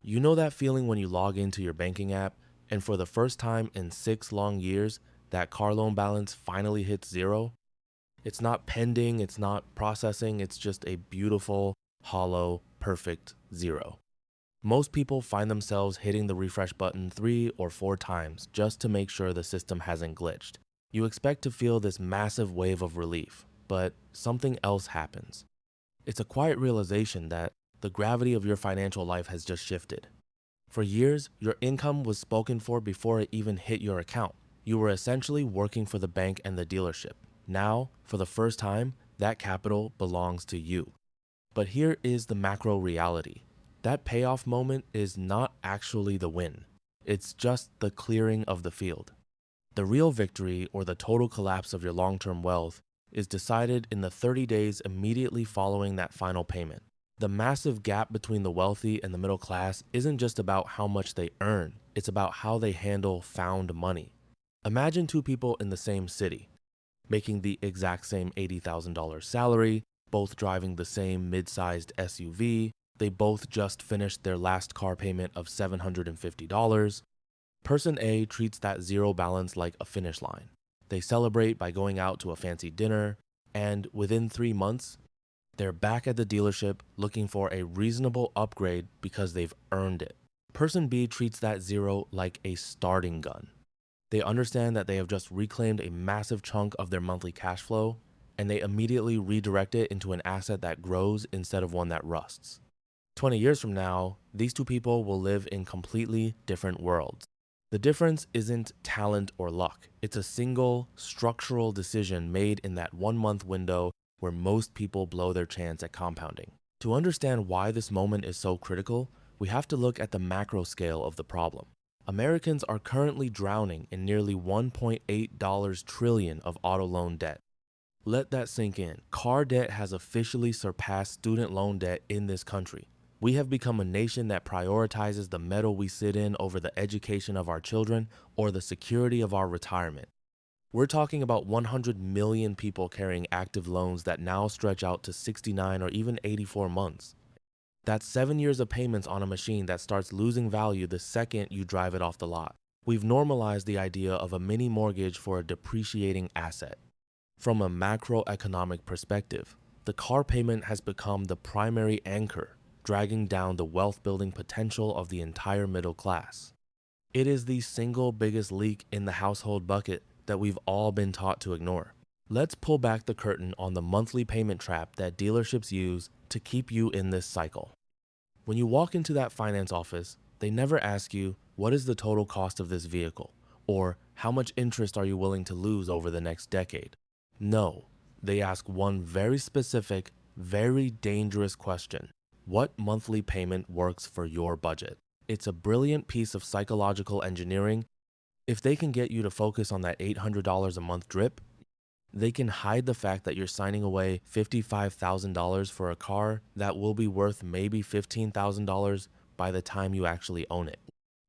You know that feeling when you log into your banking app and for the first time in 6 long years, that car loan balance finally hits zero? It's not pending, it's not processing, it's just a beautiful, hollow, perfect zero. Most people find themselves hitting the refresh button 3 or 4 times just to make sure the system hasn't glitched. You expect to feel this massive wave of relief, but something else happens. It's a quiet realization that the gravity of your financial life has just shifted. For years, your income was spoken for before it even hit your account. You were essentially working for the bank and the dealership. Now, for the first time, that capital belongs to you. But here is the macro reality. That payoff moment is not actually the win. It's just the clearing of the field. The real victory, or the total collapse of your long-term wealth, is decided in the 30 days immediately following that final payment. The massive gap between the wealthy and the middle class isn't just about how much they earn, it's about how they handle found money. Imagine two people in the same city, making the exact same $80,000 salary, both driving the same mid-sized SUV, they both just finished their last car payment of $750. Person A treats that zero balance like a finish line. They celebrate by going out to a fancy dinner, and within 3 months, they're back at the dealership looking for a reasonable upgrade because they've earned it. Person B treats that zero like a starting gun. They understand that they have just reclaimed a massive chunk of their monthly cash flow, and they immediately redirect it into an asset that grows instead of one that rusts. 20 years from now, these two people will live in completely different worlds. The difference isn't talent or luck. It's a single structural decision made in that 1 month window where most people blow their chance at compounding. To understand why this moment is so critical, we have to look at the macro scale of the problem. Americans are currently drowning in nearly $1.8 trillion of auto loan debt. Let that sink in. Car debt has officially surpassed student loan debt in this country. We have become a nation that prioritizes the metal we sit in over the education of our children or the security of our retirement. We're talking about 100 million people carrying active loans that now stretch out to 69 or even 84 months. That's 7 years of payments on a machine that starts losing value the second you drive it off the lot. We've normalized the idea of a mini mortgage for a depreciating asset. From a macroeconomic perspective, the car payment has become the primary anchor, dragging down the wealth-building potential of the entire middle class. It is the single biggest leak in the household bucket that we've all been taught to ignore. Let's pull back the curtain on the monthly payment trap that dealerships use to keep you in this cycle. When you walk into that finance office, they never ask you, what is the total cost of this vehicle? Or how much interest are you willing to lose over the next decade? No, they ask one very specific, very dangerous question. What monthly payment works for your budget? It's a brilliant piece of psychological engineering. If they can get you to focus on that $800 a month drip, they can hide the fact that you're signing away $55,000 for a car that will be worth maybe $15,000 by the time you actually own it.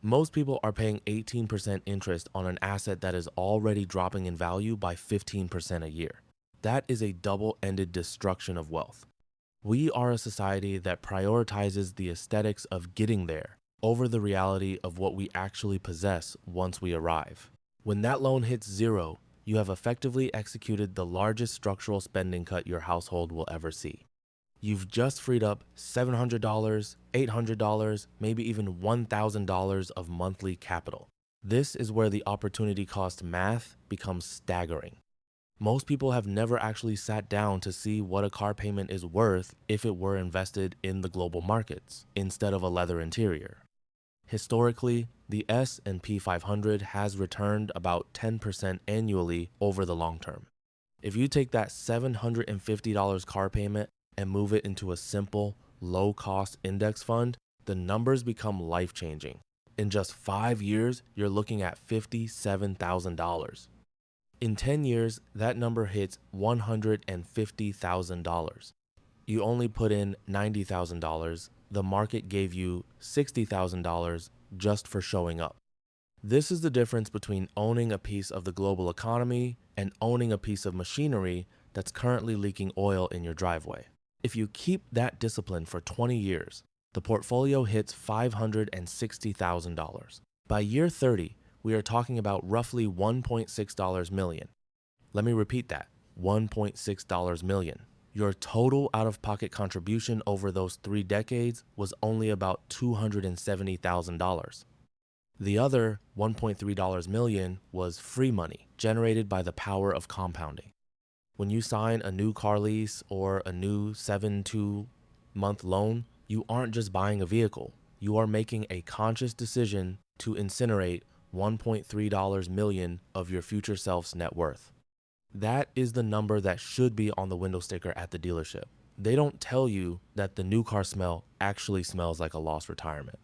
Most people are paying 18% interest on an asset that is already dropping in value by 15% a year. That is a double-ended destruction of wealth. We are a society that prioritizes the aesthetics of getting there over the reality of what we actually possess once we arrive. When that loan hits zero, you have effectively executed the largest structural spending cut your household will ever see. You've just freed up $700, $800, maybe even $1,000 of monthly capital. This is where the opportunity cost math becomes staggering. Most people have never actually sat down to see what a car payment is worth if it were invested in the global markets instead of a leather interior. Historically, the S&P 500 has returned about 10% annually over the long term. If you take that $750 car payment and move it into a simple, low-cost index fund, the numbers become life-changing. In just 5 years, you're looking at $57,000. In 10 years, that number hits $150,000. You only put in $90,000. The market gave you $60,000 just for showing up. This is the difference between owning a piece of the global economy and owning a piece of machinery that's currently leaking oil in your driveway. If you keep that discipline for 20 years, The portfolio hits $560,000. By year 30, we are talking about roughly $1.6 million. Let me repeat that, $1.6 million. Your total out-of-pocket contribution over those 3 decades was only about $270,000. The other $1.3 million was free money generated by the power of compounding. When you sign a new car lease or a new 7-2-month loan, you aren't just buying a vehicle. You are making a conscious decision to incinerate $1.3 million of your future self's net worth. That is the number that should be on the window sticker at the dealership. They don't tell you that the new car smell actually smells like a lost retirement.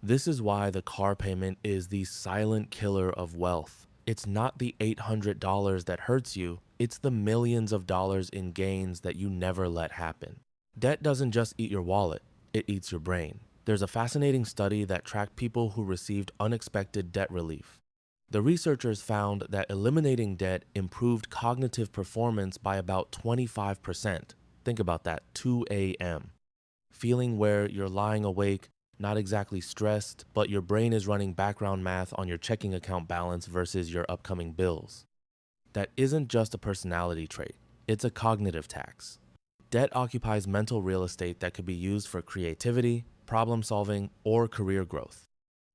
This is why the car payment is the silent killer of wealth. It's not the $800 that hurts you, it's the millions of dollars in gains that you never let happen. Debt doesn't just eat your wallet, it eats your brain. There's a fascinating study that tracked people who received unexpected debt relief. The researchers found that eliminating debt improved cognitive performance by about 25%. Think about that, 2 a.m. Feeling where you're lying awake, not exactly stressed, but your brain is running background math on your checking account balance versus your upcoming bills. That isn't just a personality trait, it's a cognitive tax. Debt occupies mental real estate that could be used for creativity, problem solving, or career growth.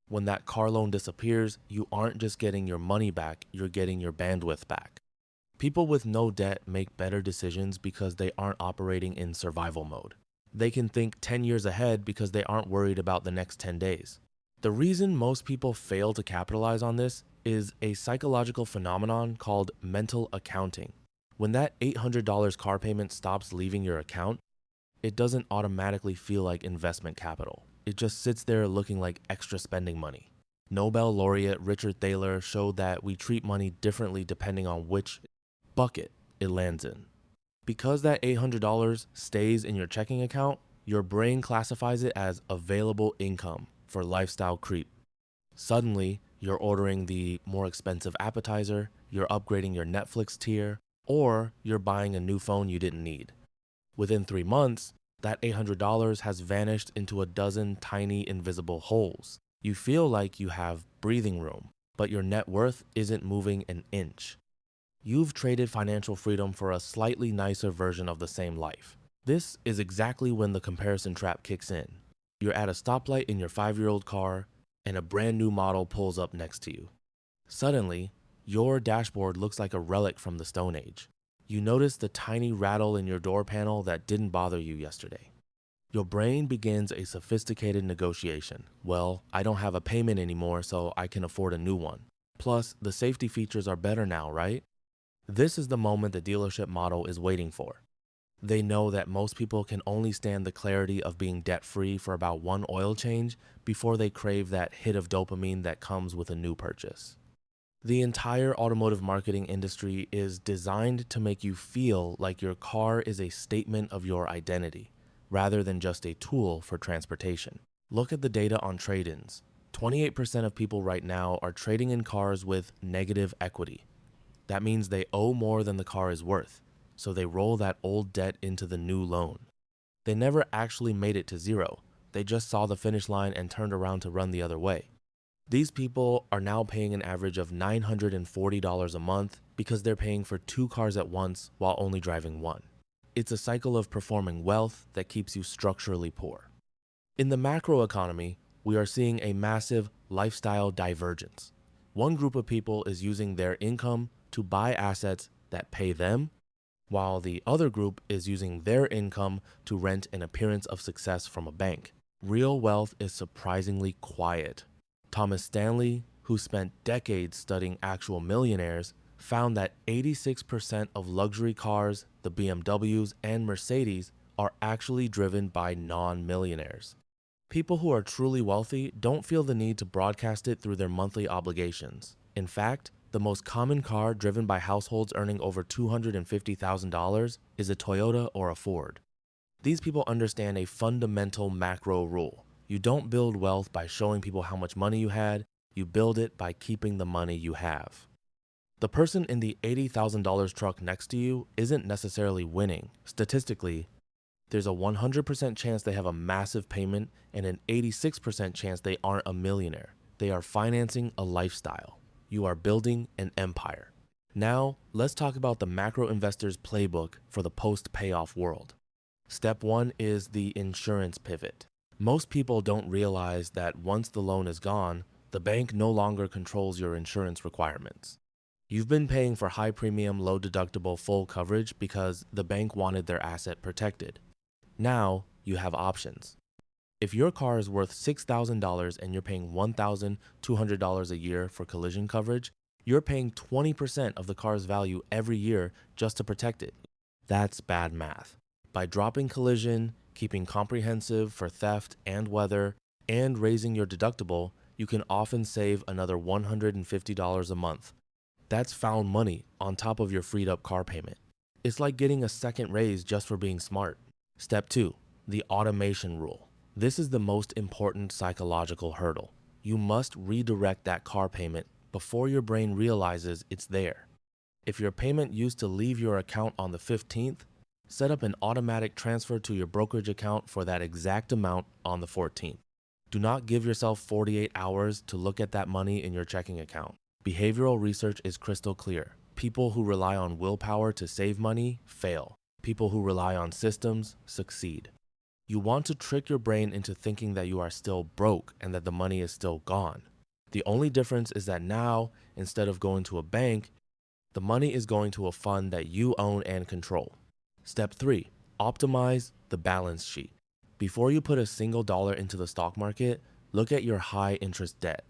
When that car loan disappears, you aren't just getting your money back, you're getting your bandwidth back. People with no debt make better decisions because they aren't operating in survival mode. They can think 10 years ahead because they aren't worried about the next 10 days. The reason most people fail to capitalize on this is a psychological phenomenon called mental accounting. When that $800 car payment stops leaving your account, it doesn't automatically feel like investment capital. It just sits there looking like extra spending money. Nobel laureate Richard Thaler showed that we treat money differently depending on which bucket it lands in. Because that $800 stays in your checking account, your brain classifies it as available income for lifestyle creep. Suddenly, you're ordering the more expensive appetizer, you're upgrading your Netflix tier, or you're buying a new phone you didn't need. Within 3 months, that $800 has vanished into a dozen tiny invisible holes. You feel like you have breathing room, but your net worth isn't moving an inch. You've traded financial freedom for a slightly nicer version of the same life. This is exactly when the comparison trap kicks in. You're at a stoplight in your 5-year-old car, and a brand new model pulls up next to you. Suddenly, your dashboard looks like a relic from the Stone Age. You notice the tiny rattle in your door panel that didn't bother you yesterday. Your brain begins a sophisticated negotiation. Well, I don't have a payment anymore, so I can afford a new one. Plus, the safety features are better now, right? This is the moment the dealership model is waiting for. They know that most people can only stand the clarity of being debt-free for about one oil change before they crave that hit of dopamine that comes with a new purchase. The entire automotive marketing industry is designed to make you feel like your car is a statement of your identity, rather than just a tool for transportation. Look at the data on trade-ins. 28% of people right now are trading in cars with negative equity. That means they owe more than the car is worth, so they roll that old debt into the new loan. They never actually made it to zero. They just saw the finish line and turned around to run the other way. These people are now paying an average of $940 a month because they're paying for 2 cars at once while only driving one. It's a cycle of performing wealth that keeps you structurally poor. In the macroeconomy, we are seeing a massive lifestyle divergence. One group of people is using their income to buy assets that pay them, while the other group is using their income to rent an appearance of success from a bank. Real wealth is surprisingly quiet. Thomas Stanley, who spent decades studying actual millionaires, found that 86% of luxury cars, the BMWs and Mercedes, are actually driven by non-millionaires. People who are truly wealthy don't feel the need to broadcast it through their monthly obligations. In fact, the most common car driven by households earning over $250,000 is a Toyota or a Ford. These people understand a fundamental macro rule. You don't build wealth by showing people how much money you had, you build it by keeping the money you have. The person in the $80,000 truck next to you isn't necessarily winning. Statistically, There's a 100% chance they have a massive payment and an 86% chance they aren't a millionaire. They are financing a lifestyle. You are building an empire. Now, let's talk about the macro investor's playbook for the post-payoff world. Step 1 is the insurance pivot. Most people don't realize that once the loan is gone, the bank no longer controls your insurance requirements. You've been paying for high premium, low deductible full coverage because the bank wanted their asset protected. Now, you have options. If your car is worth $6,000 and you're paying $1,200 a year for collision coverage, you're paying 20% of the car's value every year just to protect it. That's bad math. By dropping collision, keeping comprehensive for theft and weather, and raising your deductible, you can often save another $150 a month. That's found money on top of your freed up car payment. It's like getting a second raise just for being smart. Step 2, the automation rule. This is the most important psychological hurdle. You must redirect that car payment before your brain realizes it's there. If your payment used to leave your account on the 15th, set up an automatic transfer to your brokerage account for that exact amount on the 14th. Do not give yourself 48 hours to look at that money in your checking account. Behavioral research is crystal clear. People who rely on willpower to save money fail. People who rely on systems succeed. You want to trick your brain into thinking that you are still broke and that the money is still gone. The only difference is that now, instead of going to a bank, the money is going to a fund that you own and control. Step 3, optimize the balance sheet. Before you put a single dollar into the stock market, look at your high interest debt.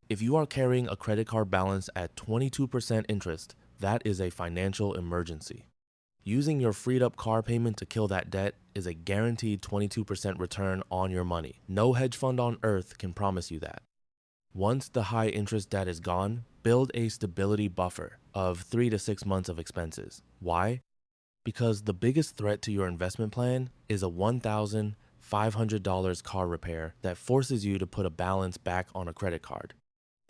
If you are carrying a credit card balance at 22% interest, that is a financial emergency. Using your freed up car payment to kill that debt is a guaranteed 22% return on your money. No hedge fund on earth can promise you that. Once the high interest debt is gone, build a stability buffer of 3 to 6 months of expenses. Why? Because the biggest threat to your investment plan is a $1,500 car repair that forces you to put a balance back on a credit card.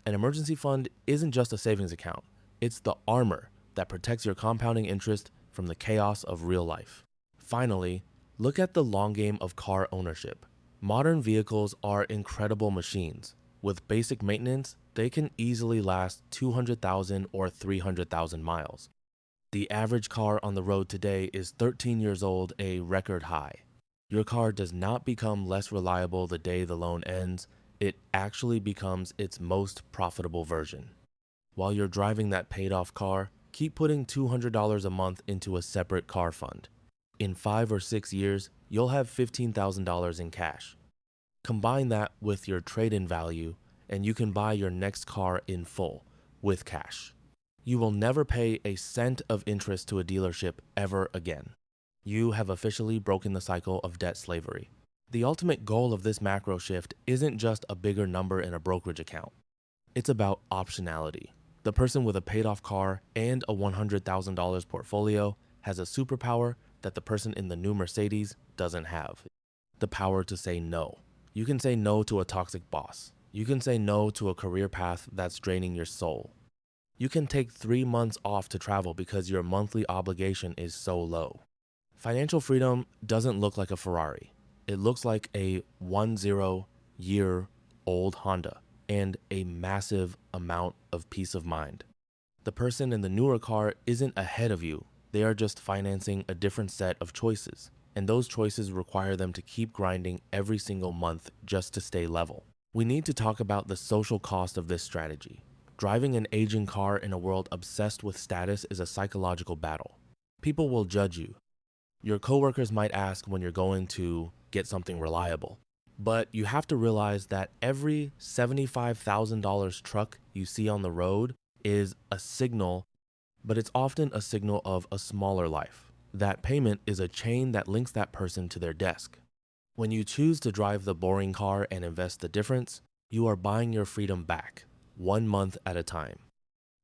An emergency fund isn't just a savings account. It's the armor that protects your compounding interest from the chaos of real life. Finally, look at the long game of car ownership. Modern vehicles are incredible machines. With basic maintenance, they can easily last 200,000 or 300,000 miles. The average car on the road today is 13 years old, a record high. Your car does not become less reliable the day the loan ends. It actually becomes its most profitable version. While you're driving that paid-off car, keep putting $200 a month into a separate car fund. In 5 or 6 years, you'll have $15,000 in cash. Combine that with your trade-in value, and you can buy your next car in full with cash. You will never pay a cent of interest to a dealership ever again. You have officially broken the cycle of debt slavery. The ultimate goal of this macro shift isn't just a bigger number in a brokerage account. It's about optionality. The person with a paid-off car and a $100,000 portfolio has a superpower that the person in the new Mercedes doesn't have. The power to say no. You can say no to a toxic boss. You can say no to a career path that's draining your soul. You can take 3 months off to travel because your monthly obligation is so low. Financial freedom doesn't look like a Ferrari. It looks like a 10-year-old Honda and a massive amount of peace of mind. The person in the newer car isn't ahead of you. They are just financing a different set of choices, and those choices require them to keep grinding every single month just to stay level. We need to talk about the social cost of this strategy. Driving an aging car in a world obsessed with status is a psychological battle. People will judge you. Your coworkers might ask when you're going to get something reliable. But you have to realize that every $75,000 truck you see on the road is a signal, but it's often a signal of a smaller life. That payment is a chain that links that person to their desk. When you choose to drive the boring car and invest the difference, you are buying your freedom back, 1 month at a time.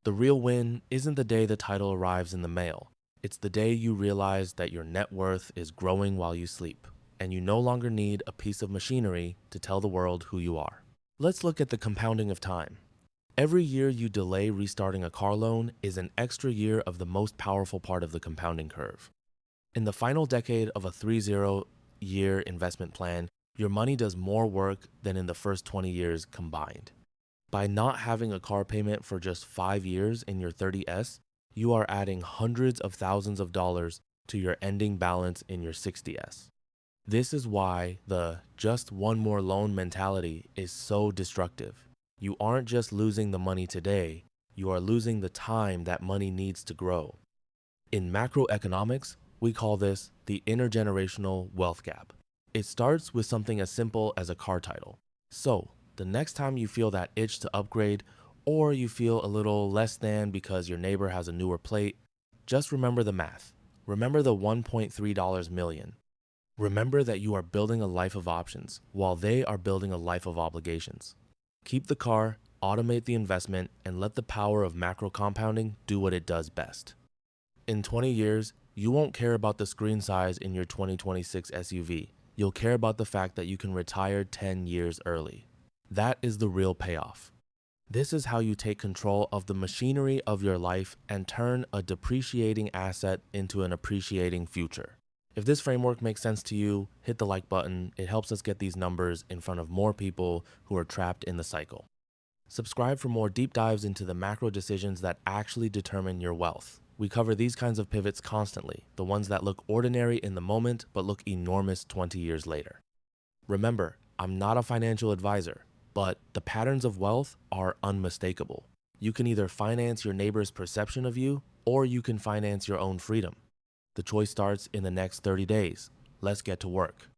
The real win isn't the day the title arrives in the mail. It's the day you realize that your net worth is growing while you sleep, and you no longer need a piece of machinery to tell the world who you are. Let's look at the compounding of time. Every year you delay restarting a car loan is an extra year of the most powerful part of the compounding curve. In the final decade of a 30-year investment plan, your money does more work than in the first 20 years combined. By not having a car payment for just 5 years in your 30S, you are adding hundreds of thousands of dollars to your ending balance in your 60S. This is why the just one more loan mentality is so destructive. You aren't just losing the money today, you are losing the time that money needs to grow. In macroeconomics, we call this the intergenerational wealth gap. It starts with something as simple as a car title. So, the next time you feel that itch to upgrade, or you feel a little less than because your neighbor has a newer plate, just remember the math. Remember the $1.3 million. Remember that you are building a life of options while they are building a life of obligations. Keep the car, automate the investment, and let the power of macro compounding do what it does best. In 20 years, you won't care about the screen size in your 2026 SUV. You'll care about the fact that you can retire 10 years early. That is the real payoff. This is how you take control of the machinery of your life and turn a depreciating asset into an appreciating future. If this framework makes sense to you, hit the like button. It helps us get these numbers in front of more people who are trapped in the cycle. Subscribe for more deep dives into the macro decisions that actually determine your wealth. We cover these kinds of pivots constantly, the ones that look ordinary in the moment but look enormous 20 years later. Remember, I'm not a financial advisor, but the patterns of wealth are unmistakable. You can either finance your neighbor's perception of you, or you can finance your own freedom. The choice starts in the next 30 days. Let's get to work.